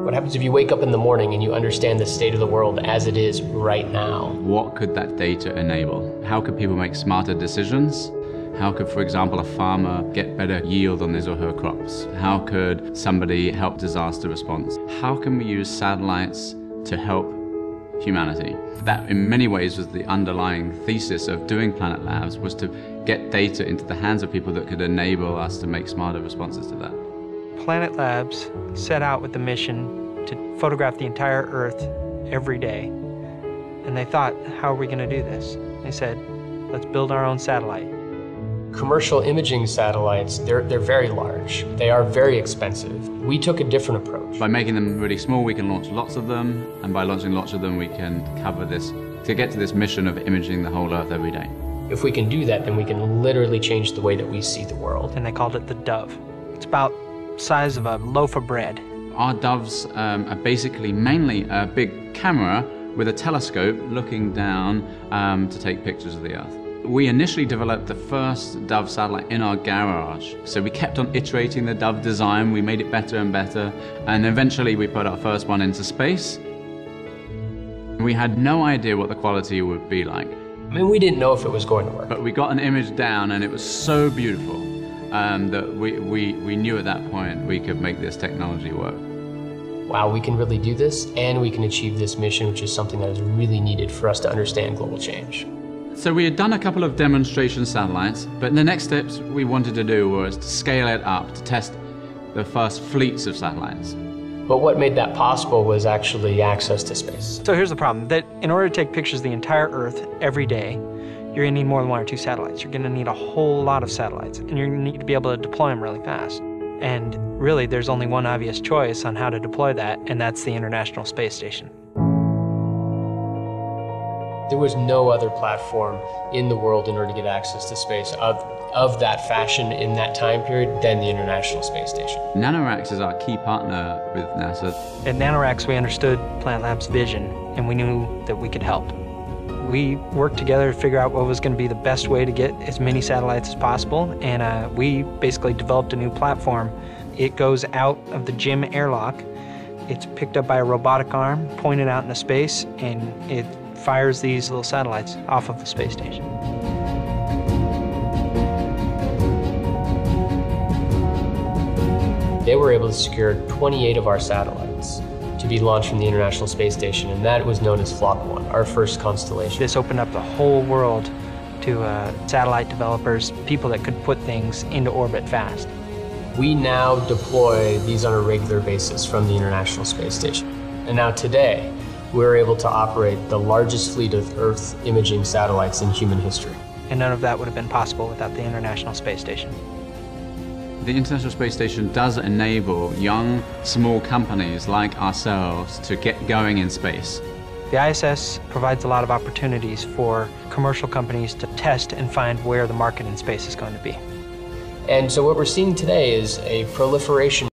What happens if you wake up in the morning and you understand the state of the world as it is right now? What could that data enable? How could people make smarter decisions? How could, for example, a farmer get better yield on his or her crops? How could somebody help disaster response? How can we use satellites to help humanity? That, in many ways, was the underlying thesis of doing Planet Labs, was to get data into the hands of people that could enable us to make smarter responses to that. Planet Labs set out with the mission to photograph the entire Earth every day. And they thought, how are we going to do this? They said, let's build our own satellite. Commercial imaging satellites, they're very large. They are very expensive. We took a different approach. By making them really small, we can launch lots of them, and by launching lots of them, we can cover this, to get to this mission of imaging the whole Earth every day. If we can do that, then we can literally change the way that we see the world. And they called it the Dove. It's about the size of a loaf of bread. Our doves are basically mainly a big camera with a telescope looking down to take pictures of the Earth. We initially developed the first Dove satellite in our garage. So we kept on iterating the Dove design, we made it better and better, and eventually we put our first one into space. We had no idea what the quality would be like. I mean, we didn't know if it was going to work. But we got an image down and it was so beautiful that we knew at that point we could make this technology work. Wow, we can really do this, and we can achieve this mission, which is something that is really needed for us to understand global change. So we had done a couple of demonstration satellites, but the next steps we wanted to do was to scale it up, to test the first fleets of satellites. But what made that possible was actually access to space. So here's the problem, that in order to take pictures of the entire Earth every day, you're going to need more than one or two satellites. You're going to need a whole lot of satellites, and you're going to need to be able to deploy them really fast. And really, there's only one obvious choice on how to deploy that, and that's the International Space Station. There was no other platform in the world in order to get access to space of that fashion in that time period than the International Space Station. NanoRacks is our key partner with NASA. At NanoRacks, we understood Planet Labs' vision, and we knew that we could help. We worked together to figure out what was going to be the best way to get as many satellites as possible, and we basically developed a new platform. It goes out of the GIM airlock, it's picked up by a robotic arm, pointed out into space, and it fires these little satellites off of the space station. They were able to secure 28 of our satellites to be launched from the International Space Station, and that was known as Flock 1, our first constellation. This opened up the whole world to satellite developers, people that could put things into orbit fast. We now deploy these on a regular basis from the International Space Station. And now today, we're able to operate the largest fleet of Earth imaging satellites in human history. And none of that would have been possible without the International Space Station. The International Space Station does enable young, small companies like ourselves to get going in space. The ISS provides a lot of opportunities for commercial companies to test and find where the market in space is going to be. And so what we're seeing today is a proliferation